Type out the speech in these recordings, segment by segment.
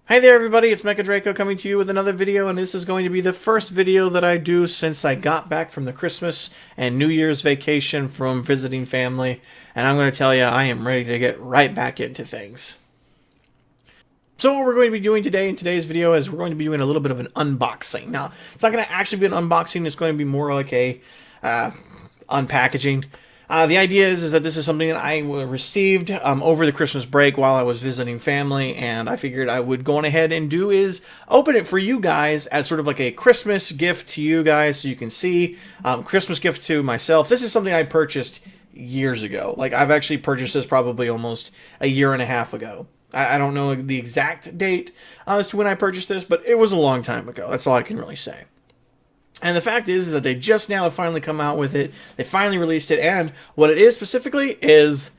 Hi there everybody, it's Mecha Draco coming to you with another video, and this is going to be the first video that I do since I got back from the Christmas and New Year's vacation from visiting family, and I'm going to tell you I am ready to get right back into things. So what we're going to be doing today in today's video is we're going to be doing a little bit of an unboxing. Now, it's not going to actually be an unboxing, it's going to be more like a unpackaging. The idea is that this is something that I received over the Christmas break while I was visiting family, and I figured I would go on ahead and do is open it for you guys as sort of like a Christmas gift to you guys so you can see. Christmas gift to myself. This is something I purchased years ago. Like, I've actually purchased this probably almost a year and a half ago. I don't know the exact date as to when I purchased this, but it was a long time ago. That's all I can really say. And the fact is that they just now have finally come out with it. They finally released it, and what it is specifically is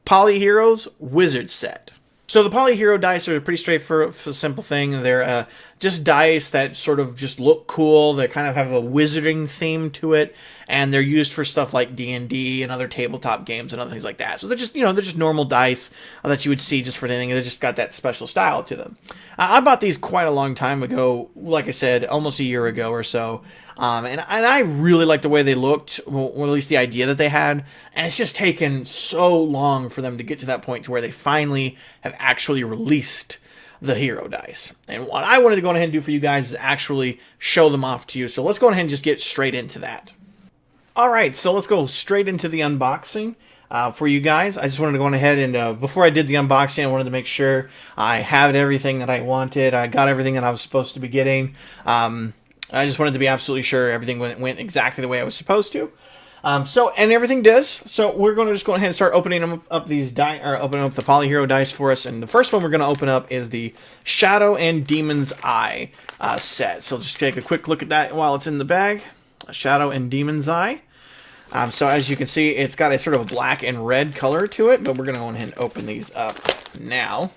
Polyhero's Wizard Set. So the Polyhero dice are a pretty straightforward, simple thing. They're just dice that sort of just look cool. They kind of have a wizarding theme to it, and they're used for stuff like D&D and other tabletop games and other things like that. So they're just, they're just normal dice that you would see just for anything. They just got that special style to them. I bought these quite a long time ago, like I said, almost a year ago or so. And I really liked the way they looked, or at least the idea that they had. And it's just taken so long for them to get to that point to where they finally have actually released the hero dice. And what I wanted to go ahead and do for you guys is actually show them off to you. So let's go ahead and just get straight into that. Alright, so let's go straight into the unboxing. For you guys, I just wanted to go on ahead and before I did the unboxing, I wanted to make sure I had everything that I wanted. I got everything that I was supposed to be getting. I just wanted to be absolutely sure everything went exactly the way I was supposed to. And everything does. So we're going to just go ahead and start opening up these die, or opening up the Polyhero dice for us. And the first one we're going to open up is the Shadow and Demon's Eye set. So just take a quick look at that while it's in the bag. Shadow and Demon's Eye. So as you can see, it's got a sort of a black and red color to it, but we're going to go ahead and open these up now.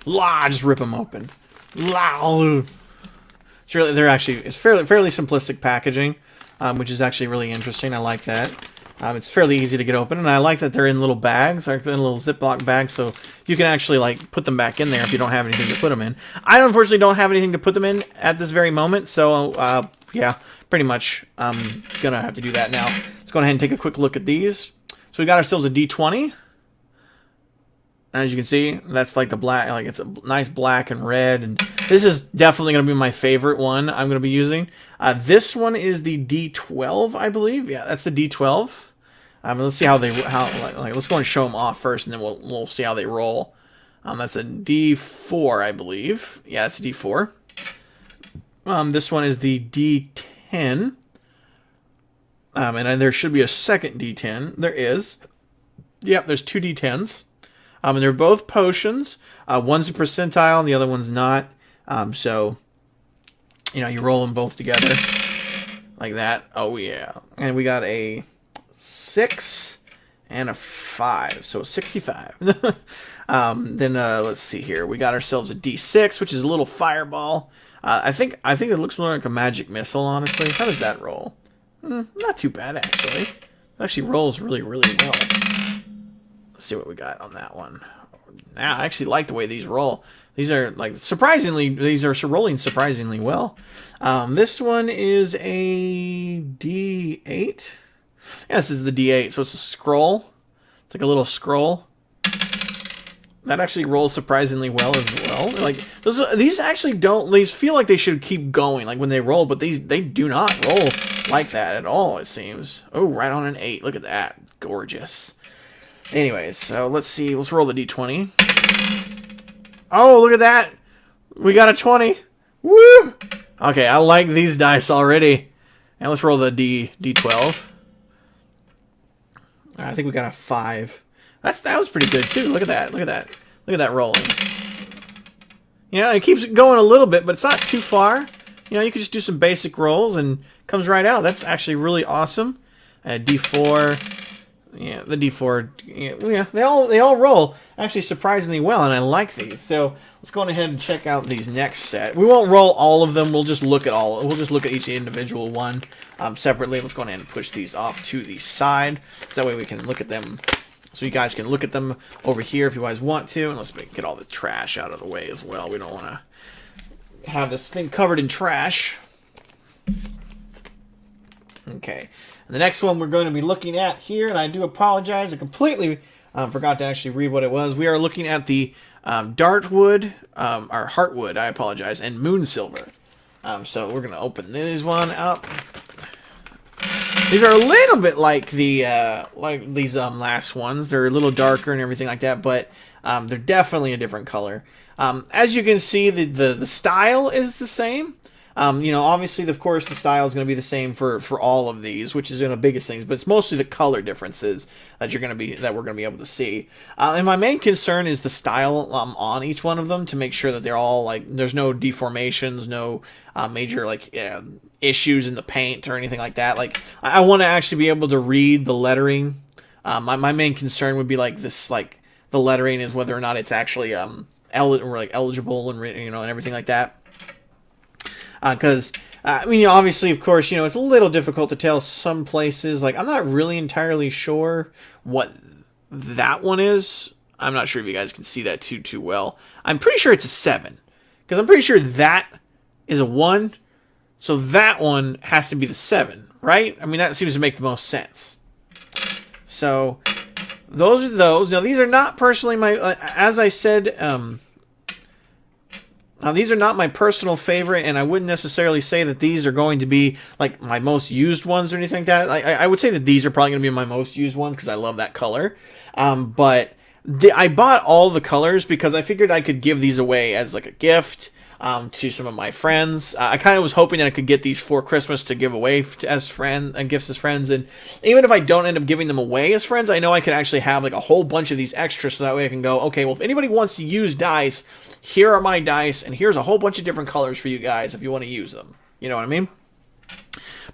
Just rip them open. It's really, it's fairly simplistic packaging, which is actually really interesting. I like that. It's fairly easy to get open, and I like that they're in little bags, like in little Ziploc bags, so you can actually like put them back in there if you don't have anything to put them in. I unfortunately don't have anything to put them in at this very moment, so yeah, pretty much I'm gonna have to do that now. Let's go ahead and take a quick look at these. So we got ourselves a D20. As you can see, that's like the black, like it's a nice black and red, and this is definitely going to be my favorite one I'm going to be using. This one is the D12, I believe. Yeah, that's the D12. Let's see let's go and show them off first, and then we'll see how they roll. That's a D4, I believe. Yeah, it's a D4. This one is the D10. And there should be a second D10. There is. Yep, there's two D10s. And they're both potions. One's a percentile and the other one's not. So, you roll them both together like that. Oh, yeah. And we got a 6 and a 5. So 65. Then let's see here. We got ourselves a D6, which is a little fireball. I think it looks more like a magic missile, honestly. How does that roll? Not too bad, actually. It actually rolls really, really well. Let's see what we got on that one. Now, I actually like the way these roll. These are, like, these are rolling surprisingly well. This one is a D8. Yeah, this is the D8, so it's a scroll. It's like a little scroll. That actually rolls surprisingly well as well. Like, these actually don't, these feel like they should keep going, like when they roll, but they do not roll like that at all, it seems. Oh, right on an 8. Look at that. Gorgeous. Anyways, so let's see. Let's roll the D20. Oh, look at that. We got a 20. Woo! Okay, I like these dice already. And let's roll the D12. I think we got a 5. That was pretty good too. Look at that. Look at that. Look at that rolling. It keeps going a little bit, but it's not too far. You can just do some basic rolls and it comes right out. That's actually really awesome. D4. Yeah, the D4, yeah, they all roll actually surprisingly well, and I like these. So let's go on ahead and check out these next set. We won't roll all of them. We'll just look at each individual one separately. Let's go ahead and push these off to the side, so that way we can look at them So you guys can look at them over here if you guys want to. And let's get all the trash out of the way as well. We don't want to have this thing covered in trash. Okay. And the next one we're going to be looking at here, and I do apologize, I completely forgot to actually read what it was. We are looking at the Dartwood, or Heartwood, I apologize, and Moonsilver. So we're going to open this one up. These are a little bit like the like these last ones. They're a little darker and everything like that, but they're definitely a different color. As you can see, the style is the same. You know, obviously, of course, the style is going to be the same for all of these, which is one of the biggest things. But it's mostly the color differences that we're going to be able to see. And my main concern is the style on each one of them to make sure that they're all like there's no deformations, no major like issues in the paint or anything like that. Like I want to actually be able to read the lettering. My main concern would be like this, like the lettering is whether or not it's actually eligible and and everything like that. Because, I mean, obviously, of course, it's a little difficult to tell some places. Like, I'm not really entirely sure what that one is. I'm not sure if you guys can see that too well. I'm pretty sure it's a 7. Because I'm pretty sure that is a 1. So that one has to be the 7, right? I mean, that seems to make the most sense. So, those are those. Now, these are not personally my... as I said... Now, these are not my personal favorite, and I wouldn't necessarily say that these are going to be, like, my most used ones or anything like that. I would say that these are probably going to be my most used ones because I love that color. But I bought all the colors because I figured I could give these away as, like, a gift to some of my friends. I kind of was hoping that I could get these for Christmas to give away as friends and gifts as friends. And even if I don't end up giving them away as friends, I know I could actually have, like, a whole bunch of these extras so that way I can go, okay, well, if anybody wants to use dice... Here are my dice, and here's a whole bunch of different colors for you guys if you want to use them. You know what I mean?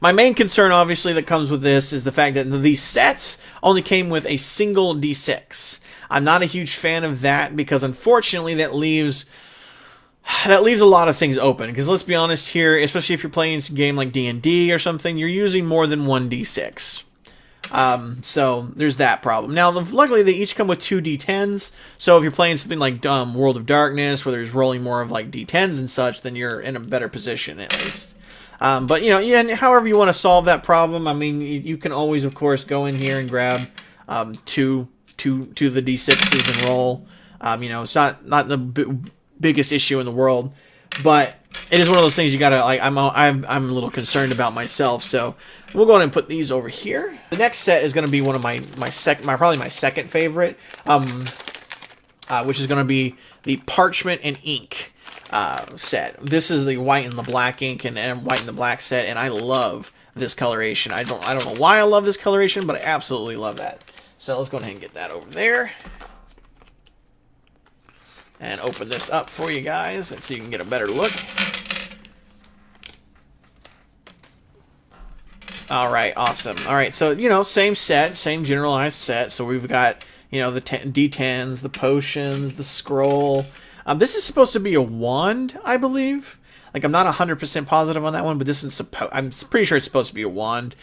My main concern, obviously, that comes with this is the fact that these sets only came with a single D6. I'm not a huge fan of that because, unfortunately, that leaves a lot of things open. Because let's be honest here, especially if you're playing a game like D&D or something, you're using more than one D6. So there's that problem. Now, luckily, they each come with 2 D10s. So if you're playing something like World of Darkness, where there's rolling more of like D10s and such, then you're in a better position at least. But however you want to solve that problem, I mean, you can always, of course, go in here and grab two of the D6s and roll. It's not the biggest issue in the world, but it is one of those things you gotta like. I'm a little concerned about myself, so we'll go ahead and put these over here. The next set is going to be one of my second favorite, which is going to be the parchment and ink set. This is the white and the black ink and white and the black set, and I love this coloration. I don't know why I love this coloration, but I absolutely love that. So let's go ahead and get that over there. And open this up for you guys so you can get a better look. Alright, awesome. Alright, so, same set, same generalized set. So we've got, the D10s, the potions, the scroll. This is supposed to be a wand, I believe. Like, I'm not 100% positive on that one, but this is I'm pretty sure it's supposed to be a wand.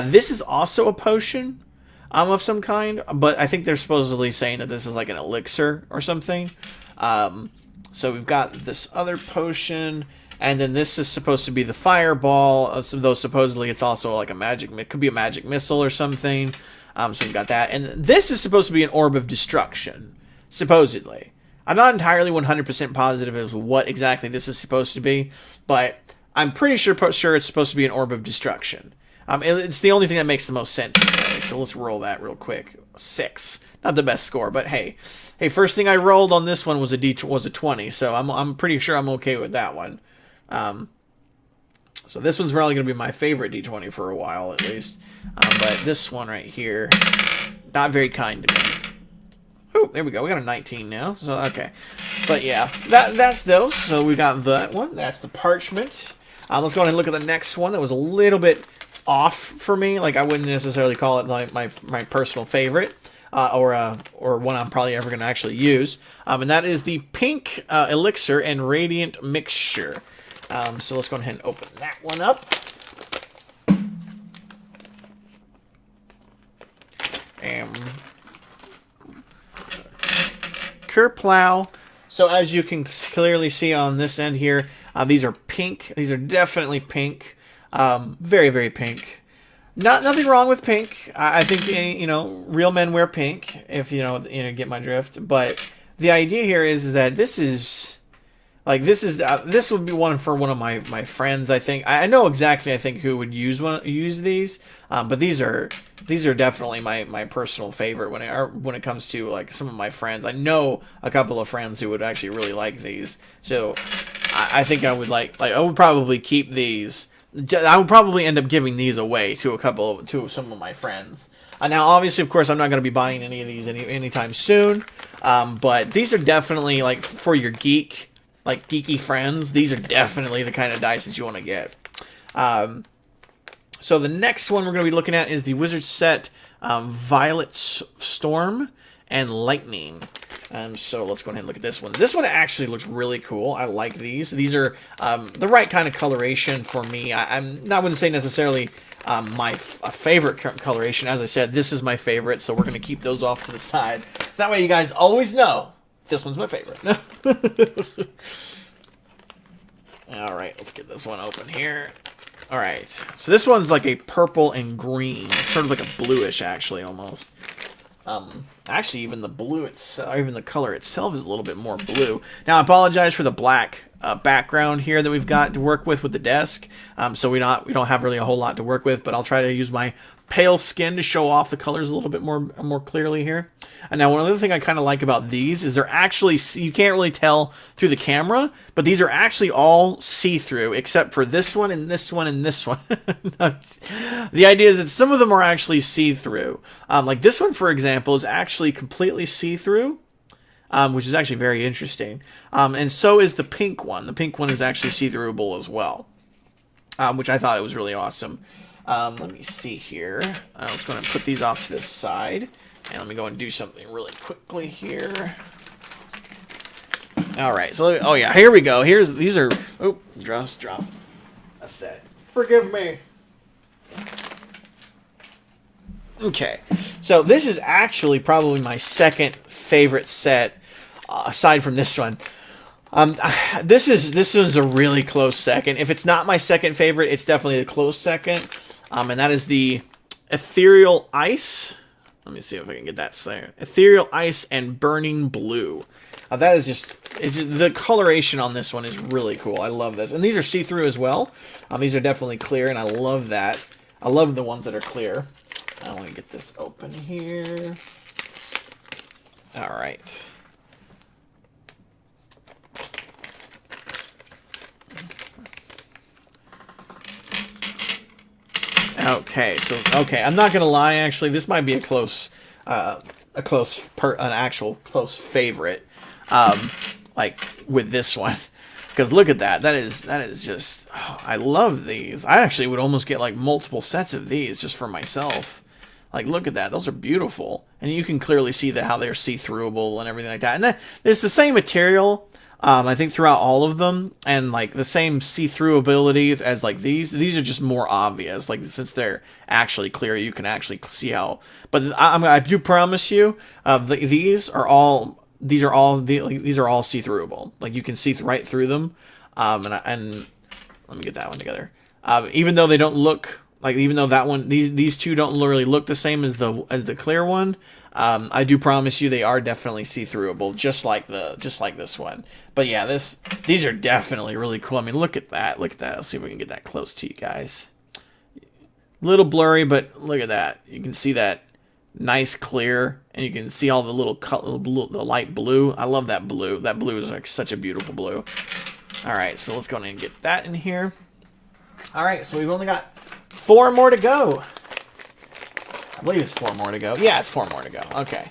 This is also a potion of some kind, but I think they're supposedly saying that this is like an elixir or something. So we've got this other potion, and then this is supposed to be the fireball. Though supposedly it's also like it could be a magic missile or something. So we've got that, and this is supposed to be an orb of destruction, supposedly. I'm not entirely 100% positive as what exactly this is supposed to be, but I'm pretty sure it's supposed to be an orb of destruction. It's the only thing that makes the most sense anyway, so let's roll that real quick. 6. Not the best score, but hey, first thing I rolled on this one was a 20, so I'm pretty sure I'm okay with that one. So this one's probably going to be my favorite D20 for a while, at least. But this one right here, not very kind to me. Oh, there we go. We got a 19 now. So okay, but yeah, that's those. So we got that one. That's the parchment. Let's go ahead and look at the next one. That was a little bit off for me. Like I wouldn't necessarily call it like my personal favorite. Or one I'm probably ever going to actually use. And that is the pink elixir and radiant mixture. So let's go ahead and open that one up. And pure plow. So as you can clearly see on this end here, these are pink. These are definitely pink. Very, very pink. Nothing wrong with pink. I think, you know, real men wear pink, if you know, get my drift. But the idea here is that this is, like, this would be one for one of my friends. I think I know exactly. I think who would use these. But these are definitely my personal favorite when it comes to like some of my friends. I know a couple of friends who would actually really like these. So I think I would I would probably keep these. I would probably end up giving these away to some of my friends. Now, obviously, of course, I'm not going to be buying any of these anytime soon. But these are definitely like for your geeky friends. These are definitely the kind of dice that you want to get. So the next one we're going to be looking at is the Wizard set, Violet Storm and Lightning. So let's go ahead and look at this one. This one actually looks really cool. I like these. These are the right kind of coloration for me. I wouldn't say necessarily my favorite coloration. As I said, this is my favorite, so we're going to keep those off to the side. So that way you guys always know this one's my favorite. All right, let's get this one open here. All right, so this one's like a purple and green, sort of like a bluish, actually, almost. Actually, even the blue itself, even the color itself is a little bit more blue. Now, I apologize for the black background here that we've got to work with the desk. So we don't have really a whole lot to work with, but I'll try to use my pale skin to show off the colors a little bit more clearly here. And now, one other thing I kind of like about these is they're actually, you can't really tell through the camera, but these are actually all see-through, except for this one and this one and this one. The idea is that some of them are actually see-through. Like this one, for example, is actually completely see-through, which is actually very interesting. And so is the pink one. The pink one is actually see-throughable as well, which I thought it was really awesome. Let me see here. Let's go ahead and put these off to the side. And let me go and do something really quickly here. Alright, so, oh yeah, here we go. These are, oh, just drop a set. Forgive me. Okay, so this is actually probably my second favorite set, aside from this one. This one's a really close second. If it's not my second favorite, it's definitely a close second. And that is the Ethereal Ice. Let me see if I can get that there. Ethereal Ice and Burning Blue. That is the coloration on this one is really cool. I love this. And these are see-through as well. These are definitely clear, and I love that. I love the ones that are clear. I want to get this open here. All right. Okay, so I'm not gonna lie. Actually, this might be a actual close favorite. Like with this one, because look at that. That is just. Oh, I love these. I actually would almost get like multiple sets of these just for myself. Like, look at that. Those are beautiful, and you can clearly see how they're see-throughable and everything like that. And there's the same material. I think throughout all of them, and like the same see-through ability as like these are just more obvious. Like since they're actually clear, you can actually see how. But I do promise you, these are all see-throughable. Like you can see right through them. And let me get that one together. Even though they don't look like, even though that one, these two don't really look the same as the clear one. I do promise you they are definitely see-throughable, just like this one. But yeah, these are definitely really cool. I mean, look at that. Look at that. Let's see if we can get that close to you guys. Little blurry, but look at that. You can see that nice clear, and you can see all the little the light blue. I love that blue. That blue is like such a beautiful blue. All right, so let's go ahead and get that in here. All right, so we've only got 4 more to go. I believe it's 4 more to go. Yeah, it's 4 more to go. Okay.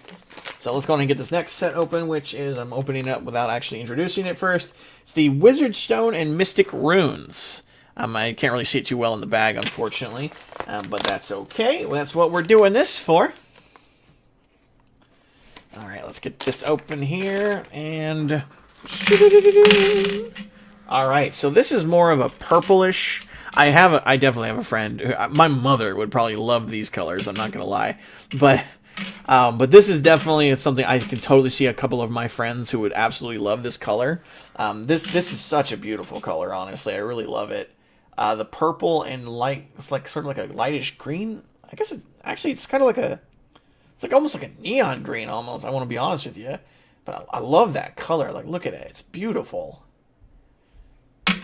So let's go ahead and get this next set open, which is, I'm opening up without actually introducing it first. It's the Wizard Stone and Mystic Runes. I can't really see it too well in the bag, unfortunately. But that's okay. Well, that's what we're doing this for. Alright, let's get this open here. And... Alright, so this is more of a purplish... I definitely have a friend who, my mother would probably love these colors, I'm not gonna lie, but But this is definitely something I can totally see a couple of my friends who would absolutely love this color. This is such a beautiful color, honestly. I really love it. The purple and light, it's like sort of like a lightish green. I guess it's kind of like it's like almost like a neon green almost. I want to be honest with you. But I love that color. Like, look at it. It's beautiful.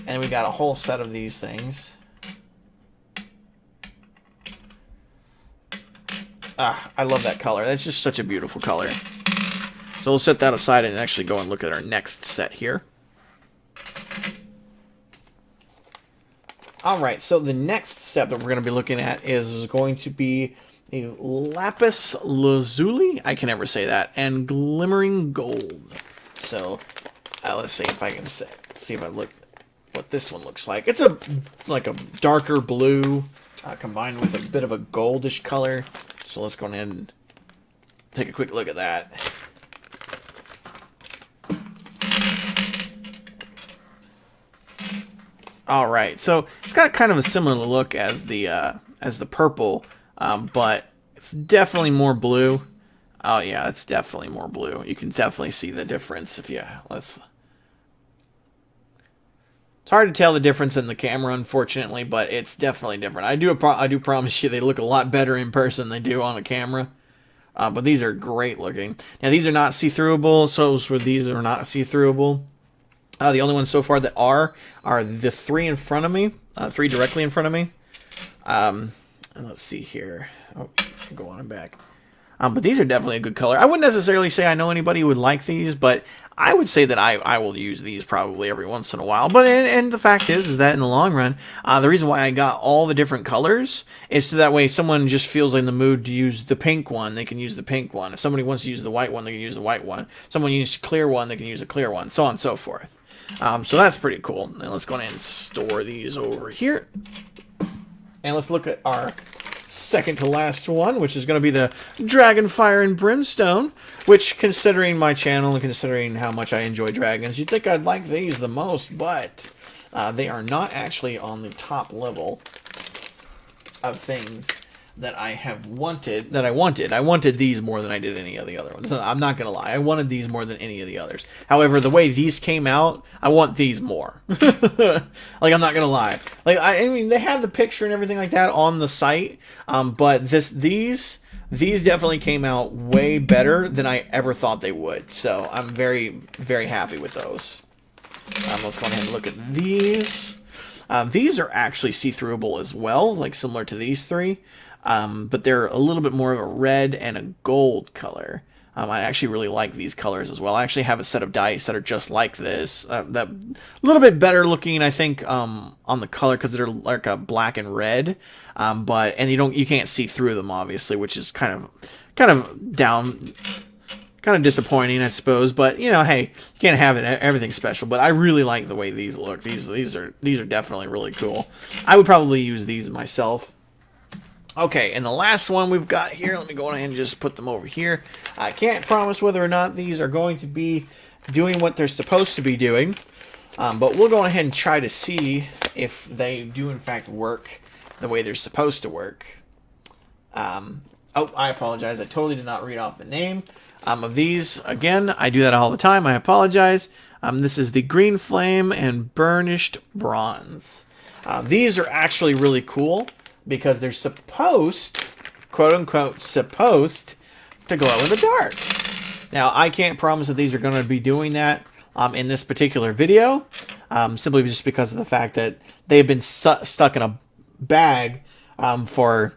And we got a whole set of these things. I love that color. That's just such a beautiful color. So we'll set that aside and actually go and look at our next set here. Alright, so the next step that we're going to be looking at is going to be a Lapis Lazuli. I can never say that. And glimmering gold. So let's see if I can see if I look what this one looks like. It's like a darker blue combined with a bit of a goldish color. So let's go ahead and take a quick look at that. All right, so it's got kind of a similar look as the purple, but it's definitely more blue. Oh yeah, it's definitely more blue. You can definitely see the difference if you It's hard to tell the difference in the camera, unfortunately, but it's definitely different. I do promise you they look a lot better in person than they do on a camera. But these are great looking. Now, these are not see-throughable, so these are not see-throughable. The only ones so far that are the three in front of me, three directly in front of me. And let's see here. Oh, go on and back. But these are definitely a good color. I wouldn't necessarily say I know anybody who would like these, but I would say that I will use these probably every once in a while. But and the fact is that in the long run, the reason why I got all the different colors is so that way someone just feels in the mood to use the pink one, they can use the pink one. If somebody wants to use the white one, they can use the white one. Someone uses the clear one, they can use the clear one, so on and so forth. So that's pretty cool. Now let's go ahead and store these over here. And let's look at our second to last one, which is going to be the Dragonfire and Brimstone, which, considering my channel and considering how much I enjoy dragons, you'd think I'd like these the most, but they are not actually on the top level of things that I have wanted, I wanted these more than I did any of the other ones. I'm not gonna lie, I wanted these more than any of the others. However, the way these came out, I want these more. Like, I'm not gonna lie. Like, I mean, they have the picture and everything like that on the site, but these definitely came out way better than I ever thought they would. So I'm very, very happy with those. Let's go ahead and look at these. These are actually see-throughable as well, like similar to these three. But they're a little bit more of a red and a gold color. I actually really like these colors as well. I actually have a set of dice that are just like this. That a little bit better looking, I think, on the color because they're like a black and red. And you can't see through them obviously, which is kind of disappointing, I suppose. But you know, hey, you can't have everything special. But I really like the way these look. These are definitely really cool. I would probably use these myself. Okay, and the last one we've got here, let me go ahead and just put them over here. I can't promise whether or not these are going to be doing what they're supposed to be doing, but we'll go ahead and try to see if they do in fact work the way they're supposed to work. Oh, I apologize. I totally did not read off the name of these. Again, I do that all the time. I apologize. This is the Green Flame and Burnished Bronze. These are actually really cool, because they're supposed, quote-unquote, supposed to glow in the dark. Now, I can't promise that these are going to be doing that in this particular video, simply just because of the fact that they've been stuck in a bag for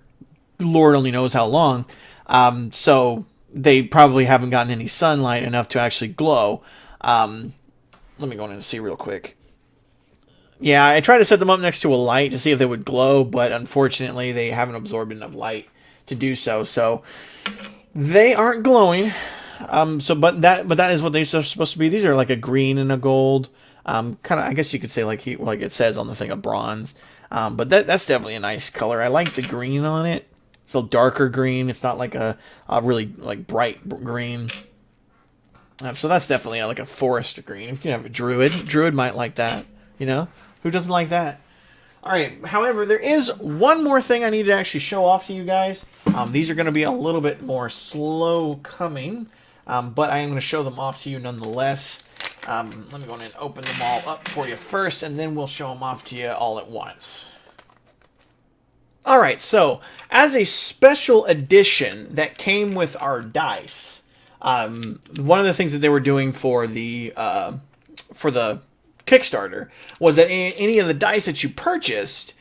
Lord only knows how long, so they probably haven't gotten any sunlight enough to actually glow. Let me go in and see real quick. Yeah, I tried to set them up next to a light to see if they would glow, but unfortunately they haven't absorbed enough light to do so. So they aren't glowing. But that is what they're supposed to be. These are like a green and a gold. Kind of, I guess you could say like it says on the thing, a bronze. But that's definitely a nice color. I like the green on it. It's a darker green. It's not like a really like bright green. So that's definitely like a forest green. If you can have a druid might like that. You know, who doesn't like that? Alright, however, there is one more thing I need to actually show off to you guys. These are going to be a little bit more slow coming, but I am going to show them off to you nonetheless. Let me go ahead and open them all up for you first, and then we'll show them off to you all at once. Alright, so, as a special edition that came with our dice, one of the things that they were doing for the Kickstarter was that any of the dice that you purchased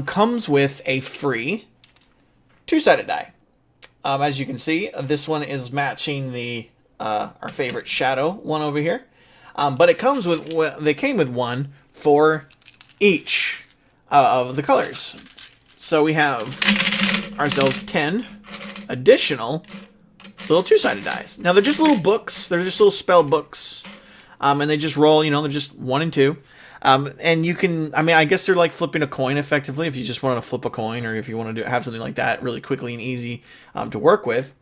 comes with a free two-sided die. As you can see, this one is matching the our favorite shadow one over here. But it comes with, they came with one for each of the colors. So we have ourselves 10 additional little two-sided dice. Now they're just little books. They're just little spell books. And they just roll, you know, they're just 1 and 2. And you can, I mean, I guess they're like flipping a coin effectively if you just want to flip a coin, or if you want to have something like that really quickly and easy to work with.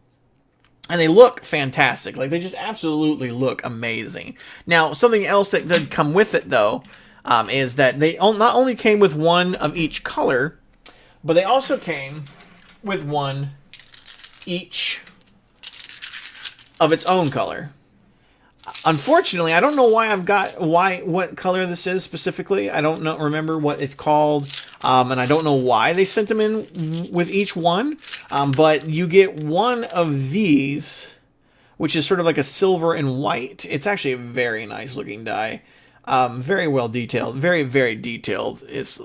And they look fantastic. Like, they just absolutely look amazing. Now, something else that did come with it, though, is that they not only came with one of each color, but they also came with one each of its own color. Unfortunately, I don't know why what color this is specifically. I don't remember what it's called, and I don't know why they sent them in with each one. But you get one of these, which is sort of like a silver and white. It's actually a very nice looking die, very well detailed, very detailed.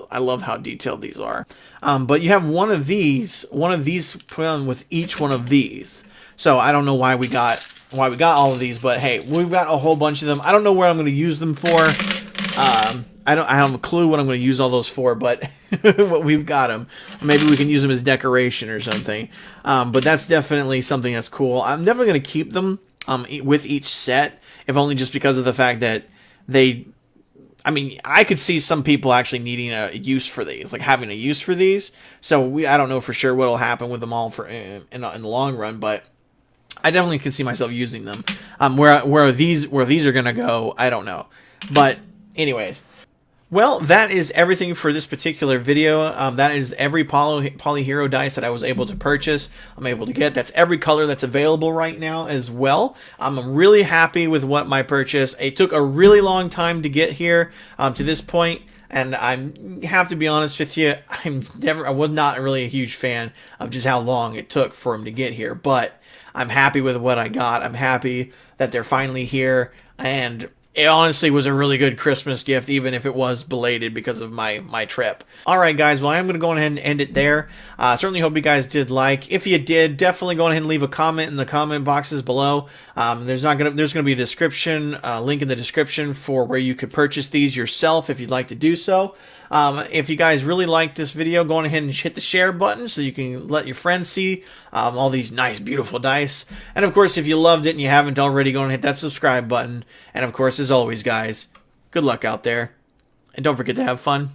I love how detailed these are. But you have one of these put on with each one of these. So I don't know why we got all of these, but hey, we've got a whole bunch of them. I don't know where I'm going to use them for. I have a clue what I'm going to use all those for, but we've got them. Maybe we can use them as decoration or something. But that's definitely something that's cool. I'm definitely going to keep them with each set, if only just because of the fact that I mean, I could see some people actually needing a use for these, like having a use for these. So I don't know for sure what will happen with them all in the long run, but I definitely can see myself using them. Where these are gonna go, I don't know. But anyways, well, that is everything for this particular video. That is every Polyhero dice that I was able to purchase. I'm able to get. That's every color that's available right now as well. I'm really happy with what my purchase. It took a really long time to get here to this point. And I have to be honest with you, I was not really a huge fan of just how long it took for them to get here. But I'm happy with what I got. I'm happy that they're finally here, and it honestly was a really good Christmas gift, even if it was belated because of my trip. Alright guys, well, I'm going to go ahead and end it there. Certainly hope you guys did like. If you did, definitely go ahead and leave a comment in the comment boxes below. There's going to be a description, link in the description for where you could purchase these yourself if you'd like to do so. If you guys really like this video, go on ahead and hit the share button so you can let your friends see all these nice, beautiful dice. And of course, if you loved it and you haven't already, go and hit that subscribe button. And of course, as always, guys, good luck out there. And don't forget to have fun.